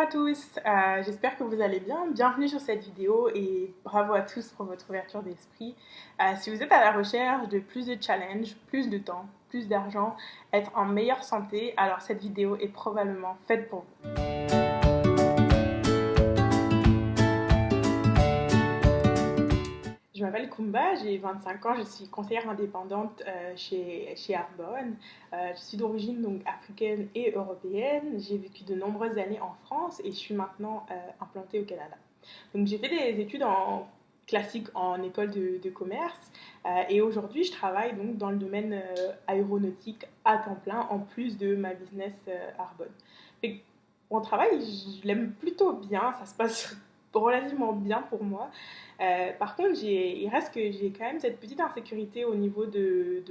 à tous, j'espère que vous allez bien. Bienvenue sur cette vidéo et bravo à tous pour votre ouverture d'esprit. Si vous êtes à la recherche de plus de challenges, plus de temps, plus d'argent, être en meilleure santé, alors cette vidéo est probablement faite pour vous. Je m'appelle Kumba, j'ai 25 ans, je suis conseillère indépendante chez Arbonne. Je suis d'origine donc africaine et européenne. J'ai vécu de nombreuses années en France et je suis maintenant implantée au Canada. Donc j'ai fait des études classiques en école de commerce et aujourd'hui je travaille donc dans le domaine aéronautique à temps plein en plus de ma business Arbonne. Et mon travail, je l'aime plutôt bien, ça se passe relativement bien pour moi. Par contre, il reste que j'ai quand même cette petite insécurité au niveau de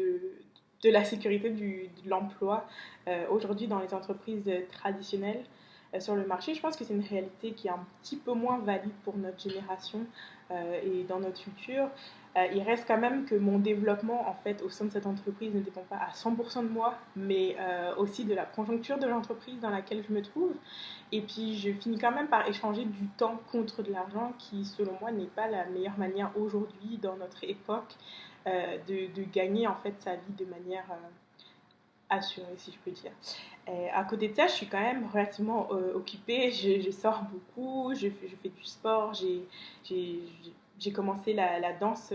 la sécurité de l'emploi aujourd'hui dans les entreprises traditionnelles sur le marché. Je pense que c'est une réalité qui est un petit peu moins valide pour notre génération et dans notre futur. Il reste quand même que mon développement en fait au sein de cette entreprise ne dépend pas à 100% de moi, mais aussi de la conjoncture de l'entreprise dans laquelle je me trouve. Et puis je finis quand même par échanger du temps contre de l'argent qui selon moi n'est pas la meilleure manière aujourd'hui dans notre époque de gagner en fait sa vie de manière assurée si je peux dire. À côté de ça, je suis quand même relativement occupée, je sors beaucoup, je fais du sport, j'ai j'ai commencé la danse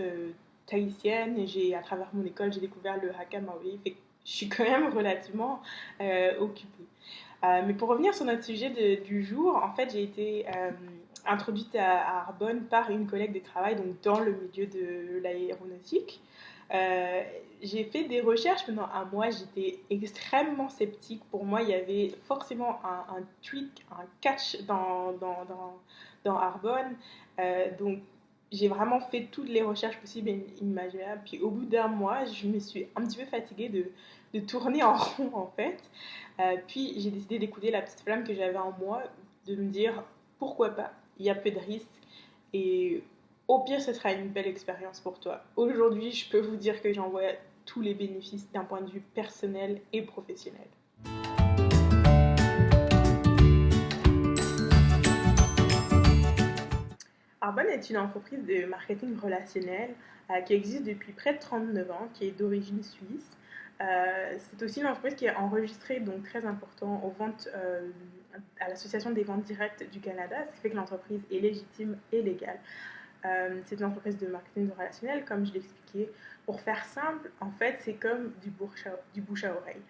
tahitienne et à travers mon école, j'ai découvert le haka maoli. Je suis quand même relativement occupée. Mais pour revenir sur notre sujet du jour, en fait, j'ai été introduite à Arbonne par une collègue de travail donc dans le milieu de l'aéronautique. Euh, j'ai fait des recherches pendant un mois, j'étais extrêmement sceptique. Pour moi, il y avait forcément un tweak, un catch dans Arbonne. Donc, j'ai vraiment fait toutes les recherches possibles et imaginables. Puis, au bout d'un mois, je me suis un petit peu fatiguée de tourner en rond, en fait. Puis, j'ai décidé d'écouter la petite flamme que j'avais en moi, de me dire pourquoi pas, il y a peu de risques. Et au pire, ce sera une belle expérience pour toi. Aujourd'hui, je peux vous dire que j'en vois tous les bénéfices d'un point de vue personnel et professionnel. Arbonne est une entreprise de marketing relationnel qui existe depuis près de 39 ans, qui est d'origine suisse. C'est aussi une entreprise qui est enregistrée, donc très important, aux ventes, à l'Association des ventes directes du Canada, ce qui fait que l'entreprise est légitime et légale. C'est une entreprise de marketing relationnel, comme je l'expliquais. Pour faire simple, en fait, c'est comme du bouche à oreille.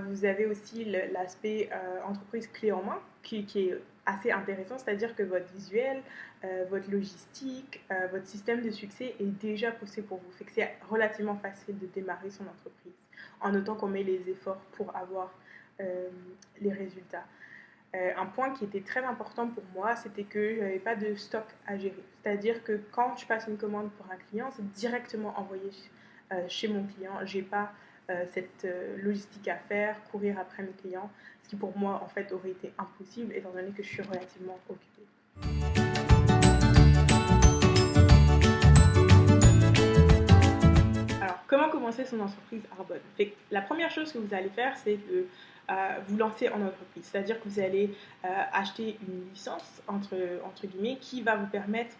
Vous avez aussi l'aspect entreprise clé en main qui est assez intéressant, c'est-à-dire que votre visuel, votre logistique, votre système de succès est déjà poussé pour vous. Fait que c'est relativement facile de démarrer son entreprise en autant qu'on met les efforts pour avoir les résultats. Un point qui était très important pour moi, c'était que je n'avais pas de stock à gérer. C'est-à-dire que quand je passe une commande pour un client, c'est directement envoyé chez mon client. Je n'ai pas cette logistique à faire, courir après mes clients, ce qui pour moi en fait aurait été impossible étant donné que je suis relativement occupée. Alors, comment commencer son entreprise Arbonne? La première chose que vous allez faire, c'est de vous lancer en entreprise. C'est-à-dire que vous allez acheter une licence, entre guillemets, qui va vous permettre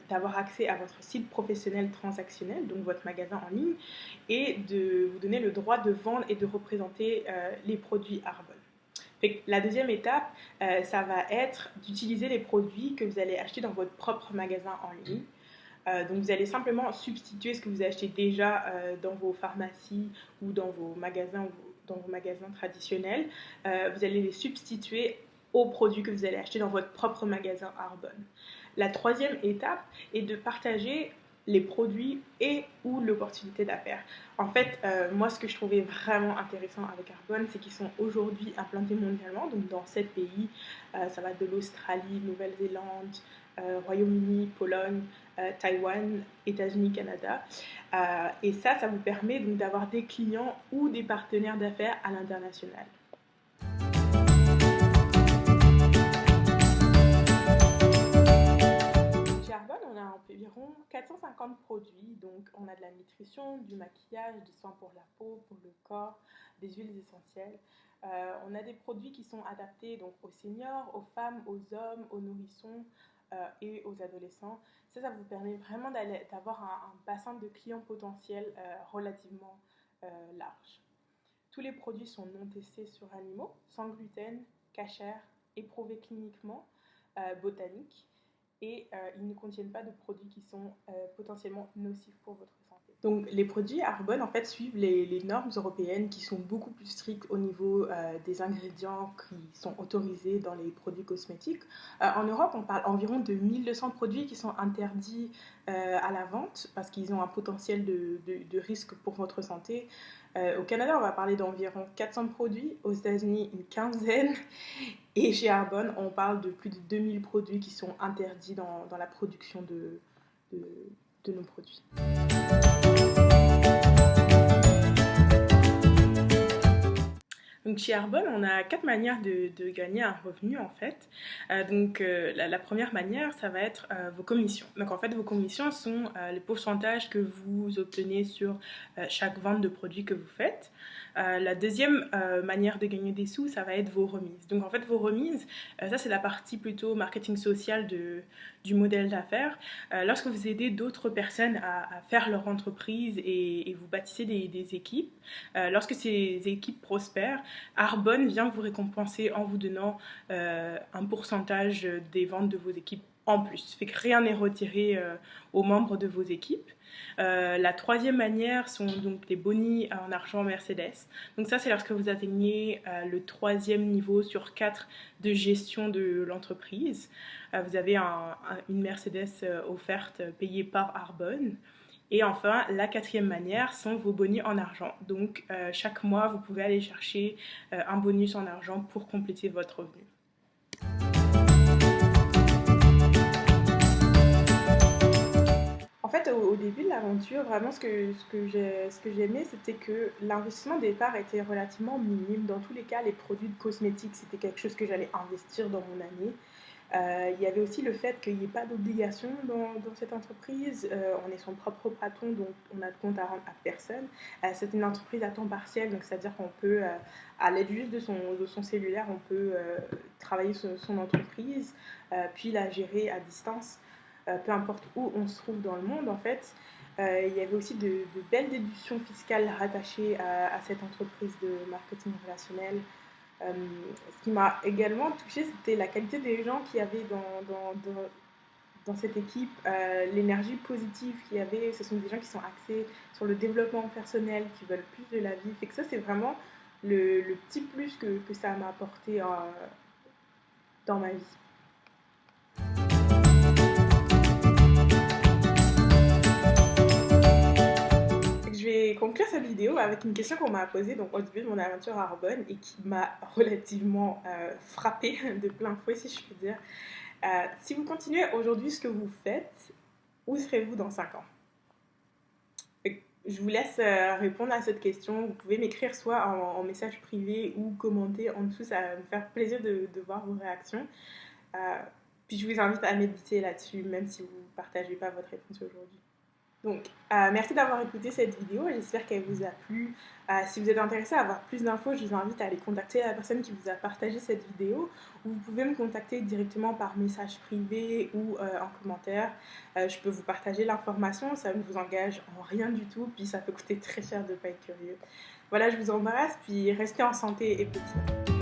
d'avoir accès à votre site professionnel transactionnel, donc votre magasin en ligne, et de vous donner le droit de vendre et de représenter les produits Arbonne. La deuxième étape, ça va être d'utiliser les produits que vous allez acheter dans votre propre magasin en ligne. Donc vous allez simplement substituer ce que vous achetez déjà dans vos pharmacies ou dans vos magasins traditionnels. Vous allez les substituer aux produits que vous allez acheter dans votre propre magasin Arbonne. La troisième étape est de partager les produits et ou l'opportunité d'affaires. En fait, moi, ce que je trouvais vraiment intéressant avec Arbonne, c'est qu'ils sont aujourd'hui implantés mondialement, donc dans 7 pays. Ça va de l'Australie, Nouvelle-Zélande, Royaume-Uni, Pologne, Taïwan, États-Unis, Canada. Et ça vous permet donc d'avoir des clients ou des partenaires d'affaires à l'international. Chez Arbonne, on a un environ 450 produits. Donc, on a de la nutrition, du maquillage, des soins pour la peau, pour le corps, des huiles essentielles. On a des produits qui sont adaptés donc, aux seniors, aux femmes, aux hommes, aux nourrissons et aux adolescents. Ça vous permet vraiment d'avoir un bassin de clients potentiels relativement large. Tous les produits sont non testés sur animaux, sans gluten, cachère, éprouvés cliniquement, botaniques, et ils ne contiennent pas de produits qui sont potentiellement nocifs pour votre santé. Donc les produits Arbonne en fait suivent les normes européennes qui sont beaucoup plus strictes au niveau des ingrédients qui sont autorisés dans les produits cosmétiques. En Europe, on parle environ de 1200 produits qui sont interdits à la vente parce qu'ils ont un potentiel de risque pour votre santé. Au Canada, on va parler d'environ 400 produits, aux États-Unis une quinzaine, et chez Arbonne, on parle de plus de 2000 produits qui sont interdits dans la production de nos produits. Donc chez Arbonne, on a 4 manières de gagner un revenu en fait. La première manière, ça va être vos commissions. Donc en fait, vos commissions sont les pourcentages que vous obtenez sur chaque vente de produits que vous faites. La deuxième manière de gagner des sous, ça va être vos remises. Donc en fait, vos remises, ça c'est la partie plutôt marketing social du modèle d'affaires. Lorsque vous aidez d'autres personnes à faire leur entreprise et vous bâtissez des équipes, lorsque ces équipes prospèrent, Arbonne vient vous récompenser en vous donnant un pourcentage des ventes de vos équipes en plus. Fait que rien n'est retiré aux membres de vos équipes. La troisième manière sont donc les bonus en argent Mercedes. Donc ça, c'est lorsque vous atteignez le 3e niveau sur 4 de gestion de l'entreprise. Vous avez une Mercedes offerte payée par Arbonne. Et enfin, la 4e manière sont vos bonus en argent. Donc, chaque mois, vous pouvez aller chercher un bonus en argent pour compléter votre revenu. En fait, au début de l'aventure, vraiment, ce que j'aimais, c'était que l'investissement de départ était relativement minime. Dans tous les cas, les produits de cosmétiques, c'était quelque chose que j'allais investir dans mon année. Il y avait aussi le fait qu'il n'y ait pas d'obligation dans cette entreprise. On est son propre patron, donc on a de compte à rendre à personne. C'est une entreprise à temps partiel, donc c'est-à-dire qu'on peut, à l'aide juste de son cellulaire, on peut travailler son entreprise, puis la gérer à distance, peu importe où on se trouve dans le monde en fait. Il y avait aussi de belles déductions fiscales rattachées à cette entreprise de marketing relationnel. Ce qui m'a également touchée, c'était la qualité des gens qu'il y avait dans cette équipe, l'énergie positive qu'il y avait. Ce sont des gens qui sont axés sur le développement personnel, qui veulent plus de la vie. Fait que ça, c'est vraiment le petit plus que ça m'a apporté dans ma vie. Je vais conclure cette vidéo avec une question qu'on m'a posée donc, au début de mon aventure à Arbonne et qui m'a relativement frappée de plein fouet, si je puis dire. Si vous continuez aujourd'hui ce que vous faites, où serez-vous dans 5 ans? Je vous laisse répondre à cette question. Vous pouvez m'écrire soit en message privé ou commenter en dessous. Ça va me faire plaisir de voir vos réactions. Puis je vous invite à méditer là-dessus, même si vous ne partagez pas votre réponse aujourd'hui. Donc, merci d'avoir écouté cette vidéo, j'espère qu'elle vous a plu. Si vous êtes intéressé à avoir plus d'infos, je vous invite à aller contacter la personne qui vous a partagé cette vidéo, ou vous pouvez me contacter directement par message privé ou en commentaire. Je peux vous partager l'information, ça ne vous engage en rien du tout, puis ça peut coûter très cher de ne pas être curieux. Voilà, je vous embrasse, puis restez en santé et petit.